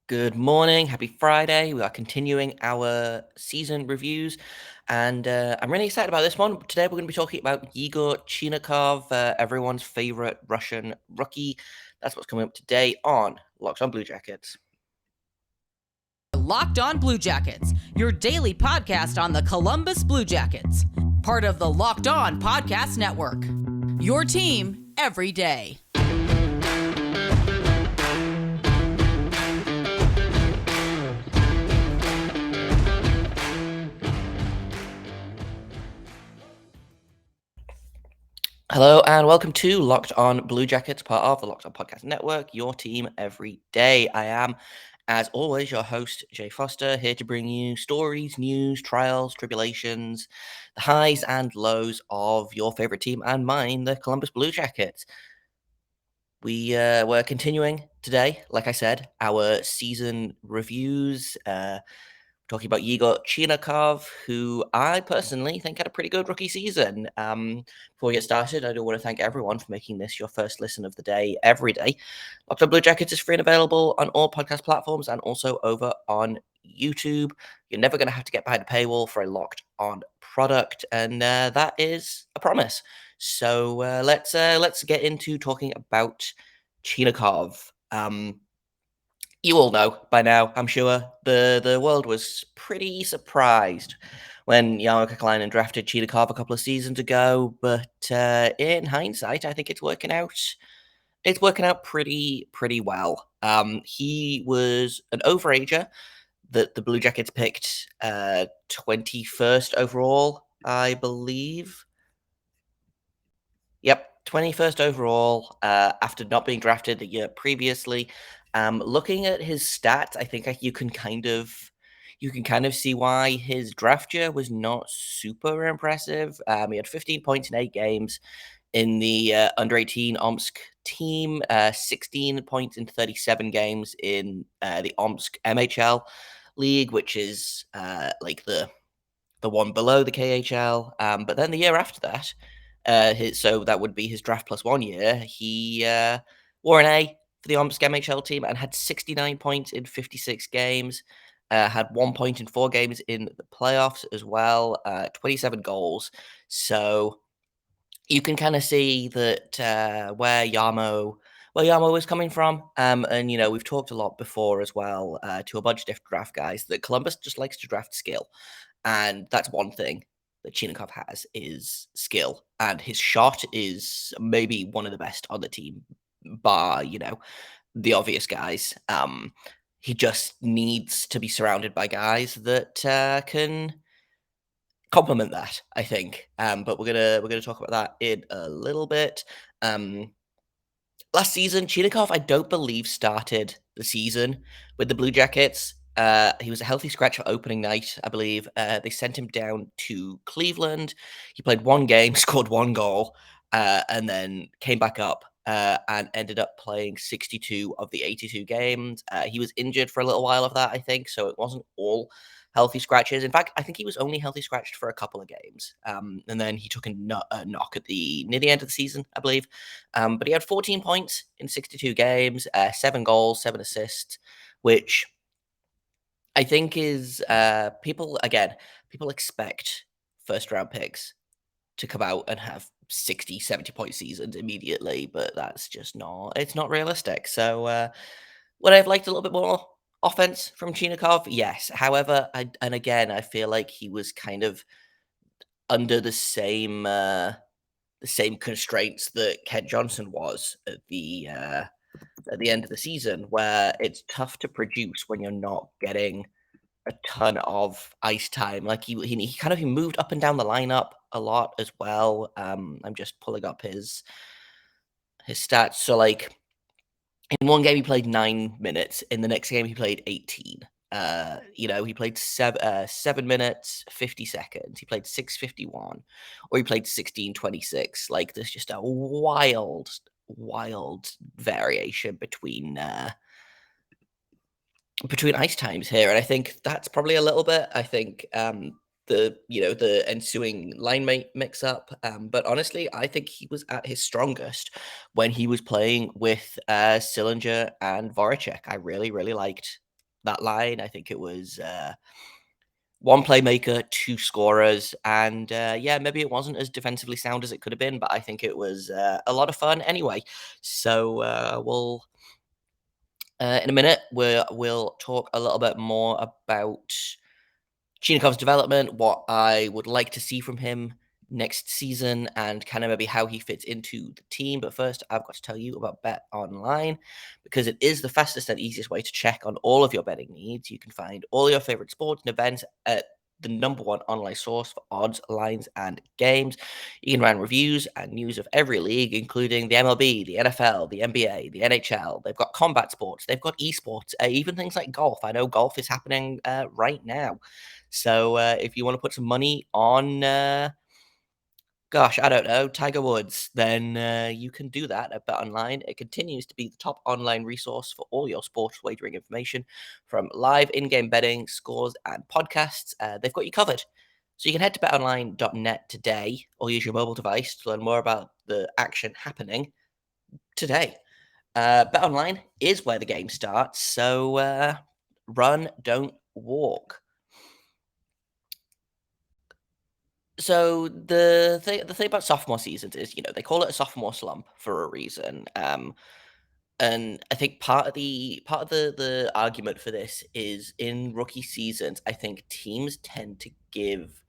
Good morning. Happy Friday. We are continuing our season reviews, and I'm really excited about this one. Today, we're going to be talking about Yegor Chinakhov, everyone's favorite Russian rookie. That's what's coming up today on Locked on Blue Jackets. Locked on Blue Jackets, your daily podcast on the Columbus Blue Jackets, part of the Locked On Podcast Network. Your team every day. Hello and welcome to Locked on Blue Jackets, part of the Locked on Podcast Network, your team every day. I am, as always, your host, Jay Foster, here to bring you stories, news, trials, tribulations, the highs and lows of your favorite team and mine, the Columbus Blue Jackets. We're continuing today, like I said, our season reviews. Talking about Yegor Chinakhov, who I personally think had a pretty good rookie season. Before we get started, I do want to thank everyone for making this your first listen of the day every day. Locked on Blue Jackets is free and available on all podcast platforms and also over on YouTube. You're never going to have to get behind a paywall for a Locked On product, and that is a promise. So let's get into talking about Chinakhov. You all know by now, I'm sure, the world was pretty surprised when Jarmo Kekalainen drafted Chinakhov a couple of seasons ago. But in hindsight, I think it's working out. It's working out pretty well. He was an overager that the Blue Jackets picked 21st overall, I believe. Yep, 21st overall after not being drafted the year previously. Looking at his stats, I think you can kind of see why his draft year was not super impressive. He had 15 points in 8 games in the under 18 Omsk team, 16 points in 37 games in the Omsk MHL league, which is like the one below the KHL. But then the year after that, so that would be his draft plus 1 year. He wore an A for the Omsk MHL team and had 69 points in 56 games. Had 1 point in 4 games in the playoffs as well. 27 goals. So you can kind of see that where Yarmo was coming from. And we've talked a lot before as well to a bunch of different draft guys that Columbus just likes to draft skill. And that's one thing that Chinakhov has is skill. And his shot is maybe one of the best on the team, bar, the obvious guys. He just needs to be surrounded by guys that can complement that, I think. But we're gonna talk about that in a little bit. Last season, Chinakhov, I don't believe, started the season with the Blue Jackets. He was a healthy scratch for opening night, I believe. They sent him down to Cleveland. He played 1 game, scored 1 goal, and then came back up and ended up playing 62 of the 82 games. He was injured for a little while of that, I think, so it wasn't all healthy scratches. In fact, I think he was only healthy scratched for a couple of games, and then he took a knock at near the end of the season, I believe. But he had 14 points in 62 games, 7 goals, 7 assists, which I think is people expect first round picks to come out and have 60, 70 point seasons immediately, but that's just it's not realistic. So would I have liked a little bit more offense from Chinakhov? Yes. However, I feel like he was kind of under the same constraints that Kent Johnson was at the end of the season, where it's tough to produce when you're not getting a ton of ice time. Like he moved up and down the lineup a lot as well. I'm just pulling up his stats. So like in 1 game he played 9 minutes. In the next game he played 18. He played 7 minutes, 50 seconds. He played 6:51, or he played 16:26. Like there's just a wild variation between ice times here, and I think that's probably a little bit. I think the ensuing line mix up, but honestly, I think he was at his strongest when he was playing with Sillinger and Voracek. I really liked that line. I think it was one playmaker, two scorers, and yeah, maybe it wasn't as defensively sound as it could have been, but I think it was a lot of fun anyway. So we'll in a minute we'll talk a little bit more about Chinakhov's development, what I would like to see from him next season, and kind of maybe how he fits into the team. But first, I've got to tell you about Bet Online because it is the fastest and easiest way to check on all of your betting needs. You can find all your favorite sports and events at the number one online source for odds, lines, and games. You can find reviews and news of every league, including the MLB, the NFL, the NBA, the NHL. They've got combat sports, they've got esports, even things like golf. I know golf is happening right now. So if you want to put some money on, gosh, I don't know, Tiger Woods, then you can do that at BetOnline. It continues to be the top online resource for all your sports wagering information, from live in-game betting, scores, and podcasts. They've got you covered. So you can head to betonline.net today or use your mobile device to learn more about the action happening today. BetOnline is where the game starts, so run, don't walk. So the thing about sophomore seasons is, they call it a sophomore slump for a reason. And I think part of the argument for this is in rookie seasons, I think teams tend to give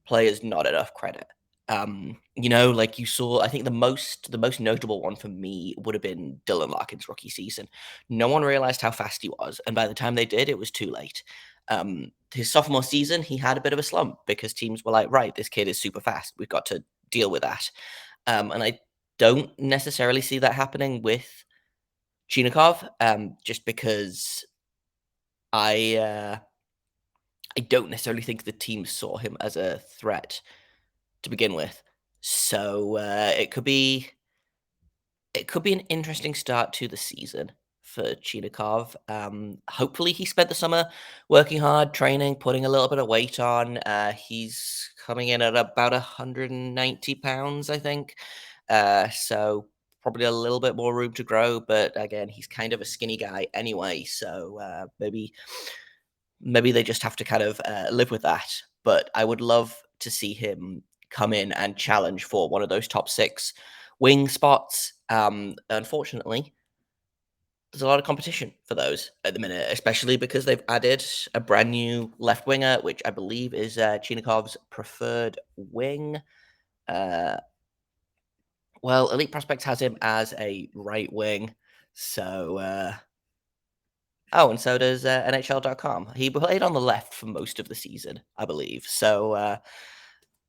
players not enough credit. Like you saw, I think the most notable one for me would have been Dylan Larkin's rookie season. No one realized how fast he was, and by the time they did, it was too late. His sophomore season, he had a bit of a slump because teams were like, right, this kid is super fast. We've got to deal with that. And I don't necessarily see that happening with Chinakhov, just because I I don't necessarily think the team saw him as a threat to begin with. So it could be an interesting start to the season for Chinakhov. Hopefully, he spent the summer working hard, training, putting a little bit of weight on. He's coming in at about 190 pounds, I think. So probably a little bit more room to grow. But again, he's kind of a skinny guy anyway. So maybe they just have to kind of live with that. But I would love to see him come in and challenge for one of those top six wing spots. Unfortunately, there's a lot of competition for those at the minute, especially because they've added a brand new left winger, which I believe is Chinakhov's preferred wing. Uh, well, Elite Prospects has him as a right wing. So, oh, and so does NHL.com. He played on the left for most of the season, I believe. So,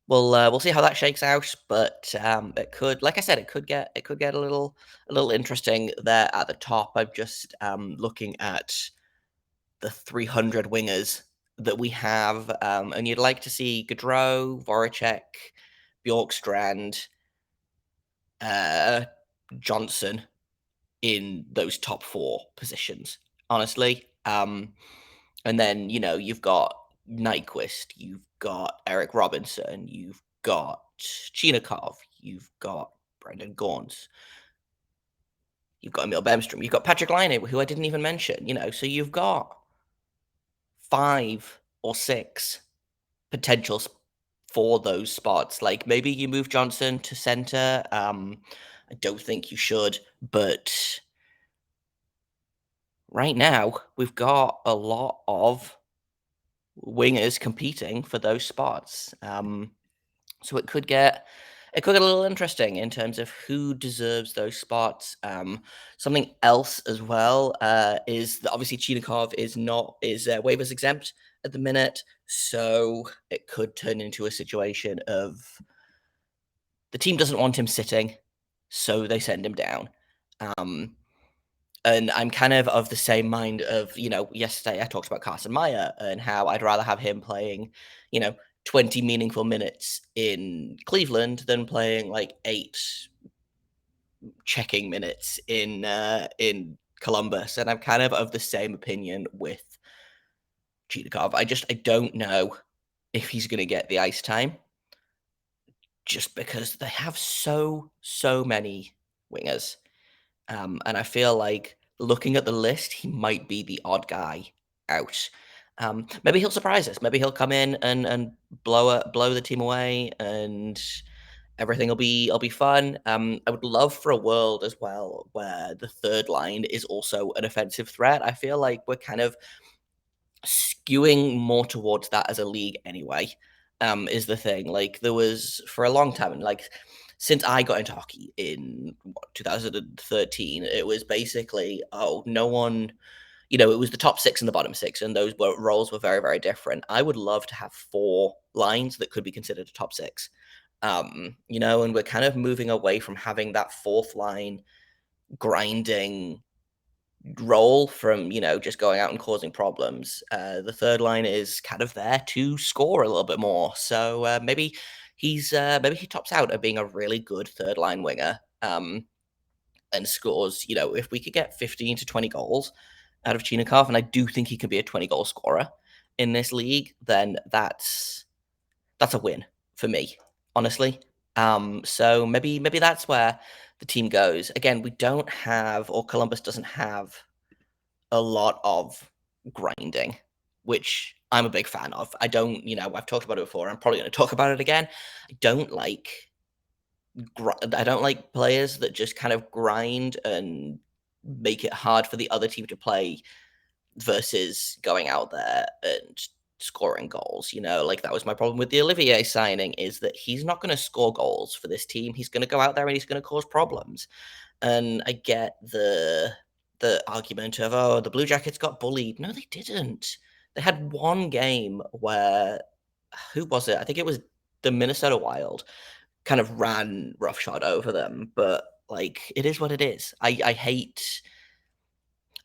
we'll see how that shakes out, but it could, like I said, it could get a little interesting there at the top. I'm just looking at the 300 wingers that we have, and you'd like to see Gaudreau, Voracek, Bjorkstrand, uh, Johnson in those top four positions. Honestly, and then you've got Nyquist, you've got Eric Robinson, you've got Chinakhov, you've got Brendan Gaunce, you've got Emil Bemstrom, you've got Patrick Laine, who I didn't even mention. So you've got 5 or 6 potentials for those spots. Like maybe you move Johnson to center. I don't think you should, but right now we've got a lot of wingers competing for those spots. So it could get a little interesting in terms of who deserves those spots. Something else as well is that obviously Chinakhov is waivers exempt at the minute, so it could turn into a situation of the team doesn't want him sitting, so they send him down. Um, and I'm kind of the same mind of, yesterday I talked about Carson Meyer and how I'd rather have him playing, you know, 20 meaningful minutes in Cleveland than playing like 8 checking minutes in Columbus. And I'm kind of the same opinion with Cheetakov. I don't know if he's going to get the ice time just because they have so many wingers. And I feel like looking at the list, he might be the odd guy out. Maybe he'll surprise us. Maybe he'll come in and blow the team away, and everything will be fun. I would love for a world as well where the third line is also an offensive threat. I feel like we're kind of skewing more towards that as a league anyway. Is the thing. Like there was for a long time, like since I got into hockey in 2013, it was basically no one. It was the top six and the bottom six, and roles were very, very different. I would love to have four lines that could be considered a top six. And we're kind of moving away from having that fourth line grinding role from just going out and causing problems. The third line is kind of there to score a little bit more. So maybe he tops out at being a really good third line winger. And scores. If we could get 15 to 20 goals out of Chinakhov, and I do think he could be a 20-goal scorer in this league, then that's a win for me, honestly. So maybe that's where the team goes. Again, we don't have, or Columbus doesn't have, a lot of grinding, which I'm a big fan of. I don't, I've talked about it before. I'm probably going to talk about it again. I don't like players that just kind of grind and make it hard for the other team to play versus going out there and scoring goals. Like that was my problem with the Olivier signing, is that he's not going to score goals for this team. He's going to go out there and he's going to cause problems. And I get the argument of, oh, the Blue Jackets got bullied. No, they didn't. They had one game where, who was it? I think it was the Minnesota Wild kind of ran roughshod over them, but like it is what it is. I hate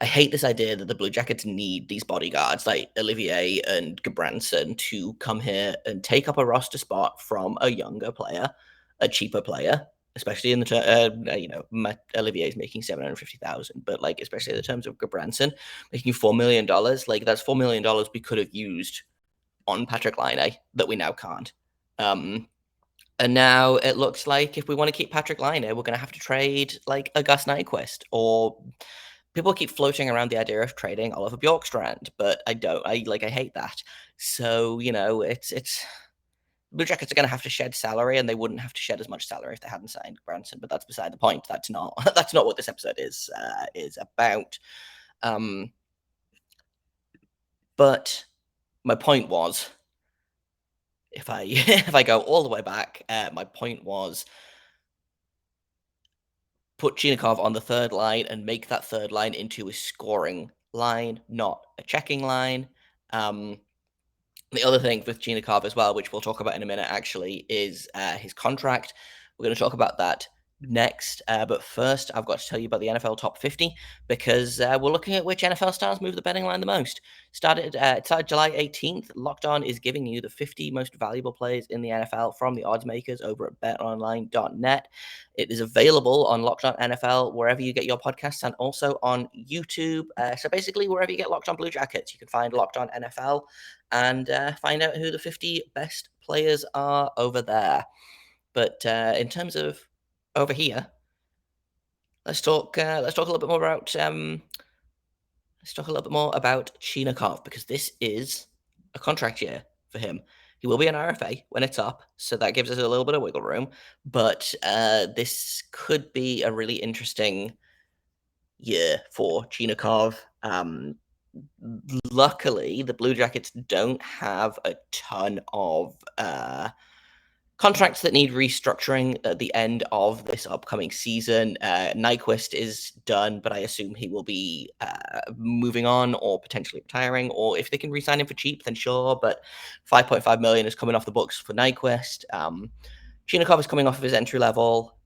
this idea that the Blue Jackets need these bodyguards like Olivier and Gabranson to come here and take up a roster spot from a younger player, a cheaper player, especially in the Olivier is making 750,000, but like especially in the terms of Gabranson making $4 million, like that's $4 million we could have used on Patrick Laine that we now can't. And now it looks like if we want to keep Patrick Laine, we're going to have to trade like a Gus Nyquist, or people keep floating around the idea of trading Oliver Bjorkstrand, but I don't. I hate that. So it's Blue Jackets are going to have to shed salary, and they wouldn't have to shed as much salary if they hadn't signed Branson. But that's beside the point. That's not that's not what this episode is about. But my point was, if I if I go all the way back, my point was put Chinakhov on the third line and make that third line into a scoring line, not a checking line. The other thing with Chinakhov as well, which we'll talk about in a minute, actually, is his contract. We're going to talk about that next. But first, I've got to tell you about the NFL Top 50, because we're looking at which NFL stars move the betting line the most. It started July 18th. Locked On is giving you the 50 most valuable players in the NFL from the odds makers over at betonline.net. It is available on Locked On NFL, wherever you get your podcasts, and also on YouTube. So basically, wherever you get Locked On Blue Jackets, you can find Locked On NFL and find out who the 50 best players are over there. But in terms of over here, let's talk a little bit more about Chinakhov, because this is a contract year for him. He will be an RFA when it's up, so that gives us a little bit of wiggle room. But this could be a really interesting year for Chinakhov. Luckily, the Blue Jackets don't have a ton of contracts that need restructuring at the end of this upcoming season. Nyquist is done, but I assume he will be moving on or potentially retiring. Or if they can re-sign him for cheap, then sure. But $5.5 million is coming off the books for Nyquist. Chinakhov is coming off of his entry level.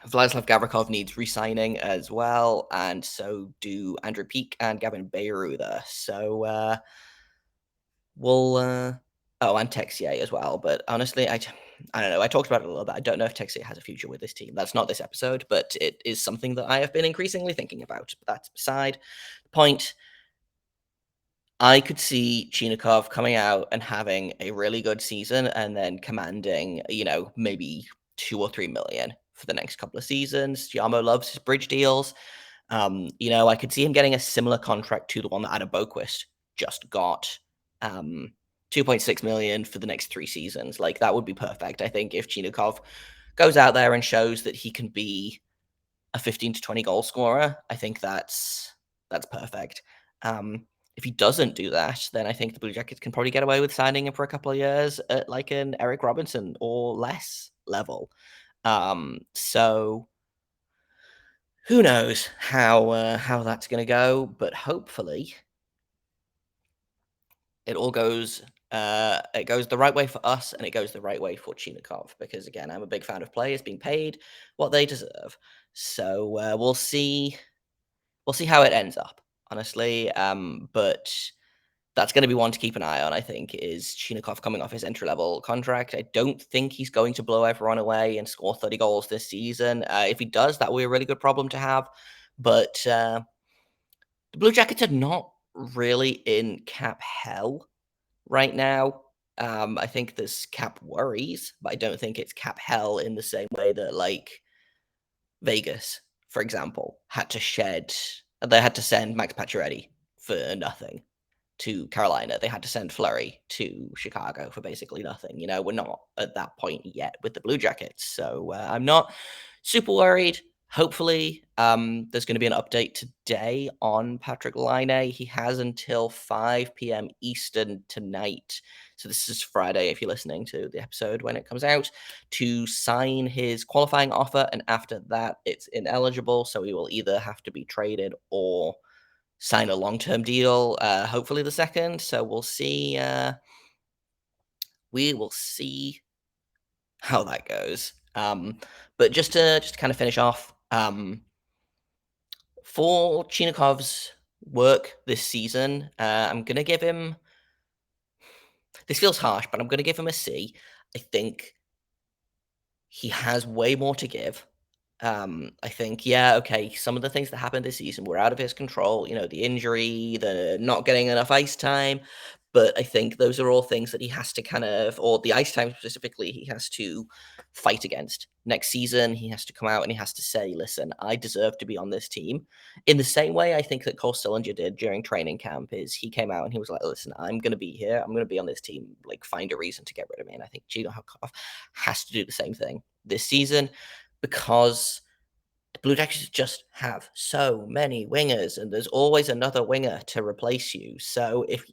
Vladislav Gavrikov needs re-signing as well, and so do Andrew Peak and Gavin Bayreuther. So we'll and Texier as well. But honestly, I don't know. I talked about it a little bit. I don't know if Texier has a future with this team. That's not this episode, but it is something that I have been increasingly thinking about. But that's beside the point. I could see Chinakhov coming out and having a really good season and then commanding, maybe 2 or 3 million for the next couple of seasons. Giamo loves his bridge deals. I could see him getting a similar contract to the one that Adam Boquist just got. 2.6 million for the next 3 seasons. Like, that would be perfect. I think if Chinakhov goes out there and shows that he can be a 15 to 20 goal scorer, I think that's perfect. If he doesn't do that, then I think the Blue Jackets can probably get away with signing him for a couple of years at like an Eric Robinson or less level. So who knows how that's going to go, but hopefully it goes the right way for us, and it goes the right way for Chinakhov, because again, I'm a big fan of players being paid what they deserve. So we'll see how it ends up, honestly. But that's going to be one to keep an eye on, I think, is Chinakhov coming off his entry-level contract. I don't think he's going to blow everyone away and score 30 goals this season. If he does, that will be a really good problem to have. But the Blue Jackets are not really in cap hell right now. I think there's cap worries, but I don't think it's cap hell in the same way that, like, Vegas, for example, they had to send Max Pacioretty for nothing to Carolina. They had to send Fleury to Chicago for basically nothing. We're not at that point yet with the Blue Jackets, so I'm not super worried. Hopefully, there's going to be an update today on Patrick Laine. He has until 5 p.m. Eastern tonight. So this is Friday, if you're listening to the episode when it comes out, to sign his qualifying offer. And after that, it's ineligible. So he will either have to be traded or sign a long-term deal, hopefully the second. So we'll see. We will see how that goes. But just to kind of finish off, for Chinakhov's work this season, I'm gonna give him. This feels harsh, but I'm gonna give him a C. I think he has way more to give. I think, yeah, okay, some of the things that happened this season were out of his control, the injury, the not getting enough ice time. But I think those are all things that he has to or the ice time specifically, he has to fight against. Next season, he has to come out and he has to say, listen, I deserve to be on this team. In the same way, I think that Cole Sillinger did during training camp, is he came out and he was like, listen, I'm going to be here. I'm going to be on this team. Like, find a reason to get rid of me. And I think Gino Hakov has to do the same thing this season, because the Blue Jackets just have so many wingers, and there's always another winger to replace you. So if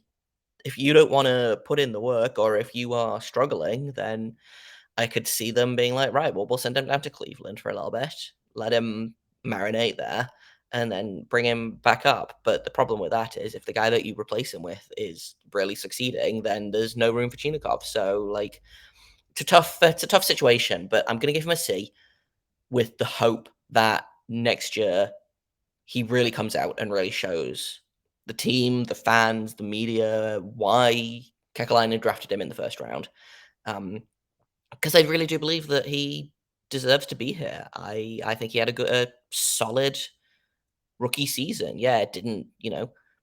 you don't want to put in the work, or if you are struggling, then I could see them being like, right, well, we'll send him down to Cleveland for a little bit, let him marinate there, and then bring him back up. But the problem with that is, if the guy that you replace him with is really succeeding, then there's no room for Chinakov. So, like, it's a tough situation. But I'm gonna give him a C, with the hope that next year he really comes out and really shows the team, the fans, the media, why Kekalainen drafted him in the first round. Because I really do believe that he deserves to be here. I think he had a solid rookie season. Yeah, it didn't,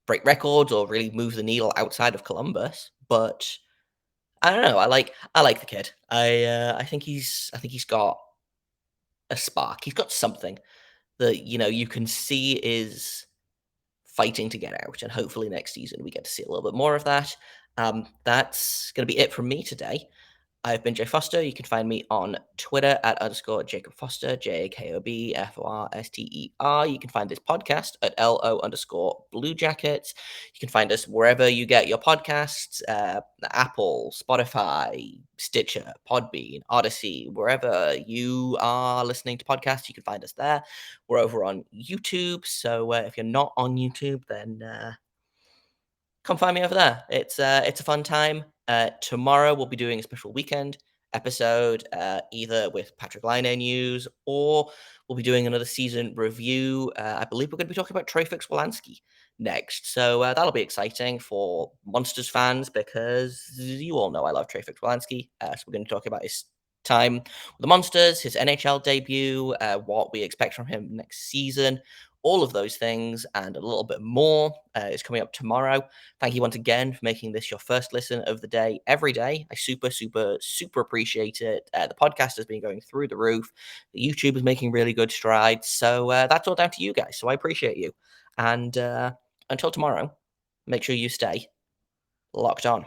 break records or really move the needle outside of Columbus, but I don't know. I like the kid. I think he's got a spark. He's got something that you can see is fighting to get out, and hopefully next season we get to see a little bit more of that. That's going to be it from me today. I've been Jay Foster. You can find me on Twitter at _Jacob Foster, JAKOBFORSTER. You can find this podcast at LO_Blue Jackets. You can find us wherever you get your podcasts, Apple, Spotify, Stitcher, Podbean, Odyssey, wherever you are listening to podcasts, you can find us there. We're over on YouTube. So if you're not on YouTube, then come find me over there. It's a fun time. Tomorrow we'll be doing a special weekend episode, either with Patrick Laine news, or we'll be doing another season review. I believe we're going to be talking about Troy Fix-Wolanski next, so that'll be exciting for Monsters fans, because you all know I love Troy Fix-Wolanski. So we're going to talk about his time with the Monsters, his NHL debut, what we expect from him next season, All of those things and a little bit more is coming up tomorrow. Thank you once again for making this your first listen of the day every day. I super, super, super appreciate it. The podcast has been going through the roof. The YouTube is making really good strides. So that's all down to you guys. So I appreciate you. And until tomorrow, make sure you stay locked on.